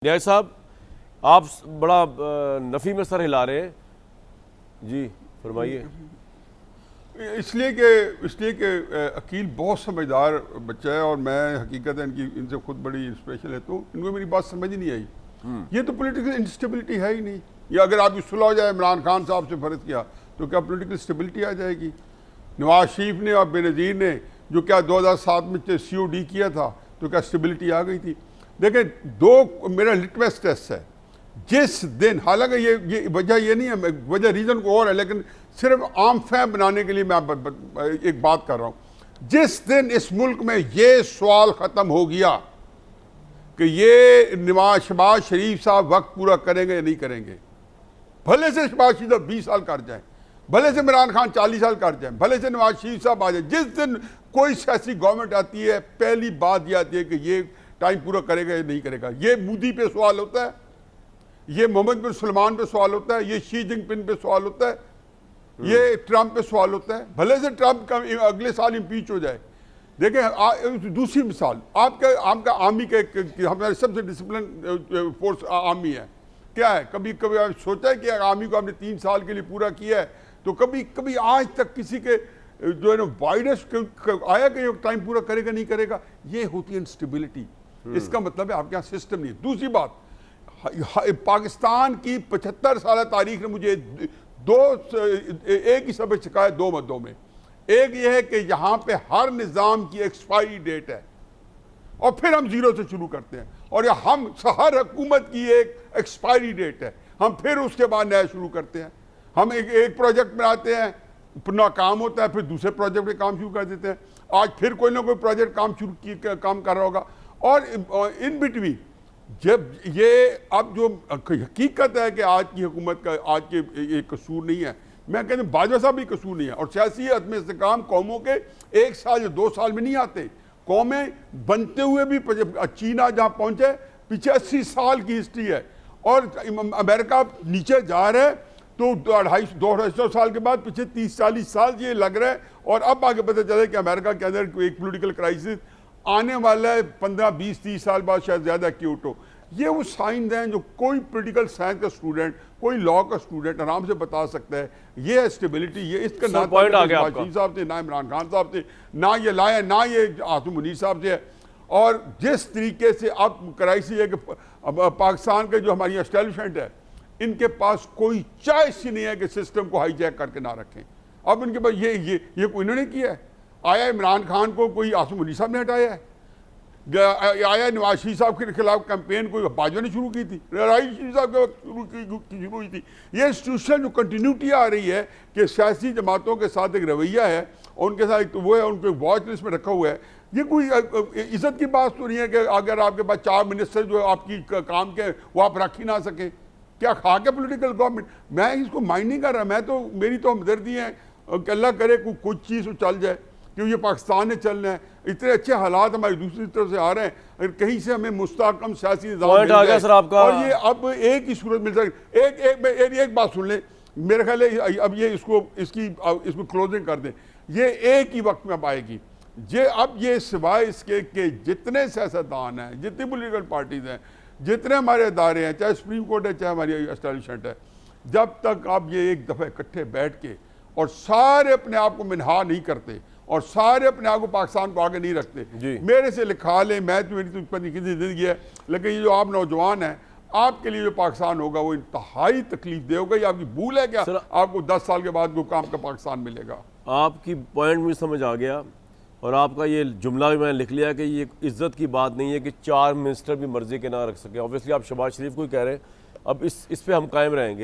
न्याय साहब, आप बड़ा नफ़ी में सर हिला रहे हैं जी, फरमाइए। इसलिए कि अकील बहुत समझदार बच्चा है और मैं हकीकत है इनसे खुद बड़ी इंस्पिरेशन लेता हूँ। इनको मेरी बात समझ नहीं आई। ये तो पॉलिटिकल इंस्टेबिलिटी है ही नहीं। या अगर आपकी सुलह हो जाए, इमरान खान साहब से फर्ज किया तो क्या पॉलिटिकल स्टेबिलिटी आ जाएगी? नवाज शरीफ ने और बेनज़ीर ने जो क्या 2007 में COD किया था तो क्या स्टेबिलिटी आ गई थी? देखें, दो मेरा लिटमस टेस्ट है। जिस दिन, हालांकि ये वजह ये नहीं है, वजह रीज़न को और है, लेकिन सिर्फ आम फहम बनाने के लिए मैं एक बात कर रहा हूँ। जिस दिन इस मुल्क में ये सवाल ख़त्म हो गया कि ये शहबाज शरीफ साहब वक्त पूरा करेंगे या नहीं करेंगे, भले से शहबाज शरीफ साहब 20 साल कर जाएं, भले से इमरान खान 40 साल कर जाएं, भले से नवाज शरीफ साहब आ जाए, जिस दिन कोई सियासी गवर्नमेंट आती है पहली बात यह आती है कि ये टाइम पूरा करेगा या नहीं करेगा। ये मोदी पे सवाल होता है, ये मोहम्मद बिन सलमान पे सवाल होता है, ये शी जिनपिंग पे सवाल होता है, ये ट्रंप पे सवाल होता है। भले से ट्रंप का अगले साल इम्पीच हो जाए। देखें, दूसरी मिसाल, आपका आर्मी के हमारे सबसे डिसिप्लिन फोर्स आर्मी है। क्या है, कभी कभी आप सोचा है कि आर्मी को आपने 3 साल के लिए पूरा किया है तो कभी आज तक किसी के जो है ना वायरस आया कि ये टाइम पूरा करेगा नहीं करेगा? ये होती है इंस्टेबिलिटी। इसका मतलब है आपके यहाँ सिस्टम नहीं है। दूसरी बात, पाकिस्तान की 75 साल तारीख ने मुझे एक ही सबक सिखाया दो मद्दों में। एक ये है कि यहाँ पे हर निज़ाम की एक्सपायरी डेट है और फिर हम जीरो से शुरू करते हैं, और हम हर हुकूमत की एक एक्सपायरी डेट है, हम फिर उसके बाद नया शुरू करते हैं। हम एक प्रोजेक्ट बनाते हैं, नाकाम होता है, फिर दूसरे प्रोजेक्ट पे काम शुरू कर देते हैं। आज फिर कोई ना कोई प्रोजेक्ट काम कर रहा होगा, और इन बिटवीन जब ये अब जो हकीकत है कि आज की हुकूमत का आज के ये कसूर नहीं है, मैं कहता हूँ बाजवा साहब भी कसूर नहीं है। और सियासी अदम इस्तेकाम कौमों के 1 साल या 2 साल में नहीं आते। कौमें बनते हुए भी, चीना जहाँ पहुँचे पीछे 80 साल की हिस्ट्री है, और अमेरिका नीचे जा रहा है तो 250 साल के बाद पीछे 30-40 साल ये लग रहा है। और अब आगे पता चला कि अमेरिका के अंदर एक पॉलिटिकल क्राइसिस आने वाला है 15-20-30 साल बाद, शायद ज़्यादा एक्यूट हो। ये वो साइन हैं जो कोई पॉलिटिकल साइंस का स्टूडेंट, कोई लॉ का स्टूडेंट आराम से बता सकता है। ये है स्टेबिलिटी। ये इसका ना पॉइंट आ गया साहब से, ना इमरान खान साहब से, ना ये लाया, ना ये आसिम मुनीर साहब से है। और जिस तरीके से अब क्राइसिस है कि पाकिस्तान के जो हमारी एस्टेब्लिशमेंट है, इनके पास कोई चॉइस ही नहीं है कि सिस्टम को हाईजैक करके ना रखें। अब इनके पास ये कोई इन्होंने किया है। आया इमरान खान को कोई आसिम मुनीर साहब ने हटाया है, आया नवाज शरीफ साहब के खिलाफ कैंपेन कोई बाजवा ने शुरू की थी, राइज शरीफ साहब के वक्त शुरू हुई थी। ये इंस्टीट्यूशन जो कंटिन्यूटी आ रही है कि सियासी जमातों के साथ एक रवैया है, और उनके साथ वो है, उनको वॉच लिस्ट में रखा हुआ है। ये कोई इज्जत की बात तो नहीं है कि अगर आपके पास 4 मिनिस्टर जो आपकी काम के वो आप रख ही ना सकें। क्या खा के पोलिटिकल गवर्नमेंट? मैं इसको माइंड नहीं कर रहा। मैं तो, मेरी तो हमदर्दी है कि अल्लाह करे कुछ चीज़ चल जाए, क्योंकि ये पाकिस्तान ने चलना है। इतने अच्छे हालात हमारी दूसरी तरफ से आ रहे हैं, अगर कहीं से हमें मुस्तकम सियासी निज़ाम मिल जाए, सर आपका, और ये अब एक ही सूरत मिल सकती। एक बात सुन लें, मेरे ख्याल है अब ये इसको क्लोजिंग कर दें। ये एक ही वक्त में अब आएगी। अब ये सिवाय इसके कि जितने सियासतदान हैं, जितनी पोलिटिकल पार्टीज हैं, जितने हमारे अदारे हैं, चाहे सुप्रीम कोर्ट है, चाहे हमारी एस्टैब्लिशमेंट है, जब तक आप ये एक दफ़ा इकट्ठे बैठ के और सारे अपने आप को मिनहा नहीं करते और सारे अपने आप को पाकिस्तान को आगे नहीं रखते, मेरे से लिखा लें, मैं तो, मेरी तो किसी ज़िंदगी है, लेकिन ये जो आप नौजवान हैं, आपके लिए जो पाकिस्तान होगा वो इंतहाई तकलीफ दे होगा। ये आपकी भूल है क्या आपको 10 साल के बाद वो काम का पाकिस्तान मिलेगा? आपकी पॉइंट मुझे समझ आ गया, और आपका ये जुमला भी मैंने लिख लिया कि ये इज्जत की बात नहीं है कि 4 मिनिस्टर भी मर्जी के ना रख सके। ऑब्वियसली आप शहबाज शरीफ को ही कह रहे हैं, अब इस पे हम कायम रहेंगे।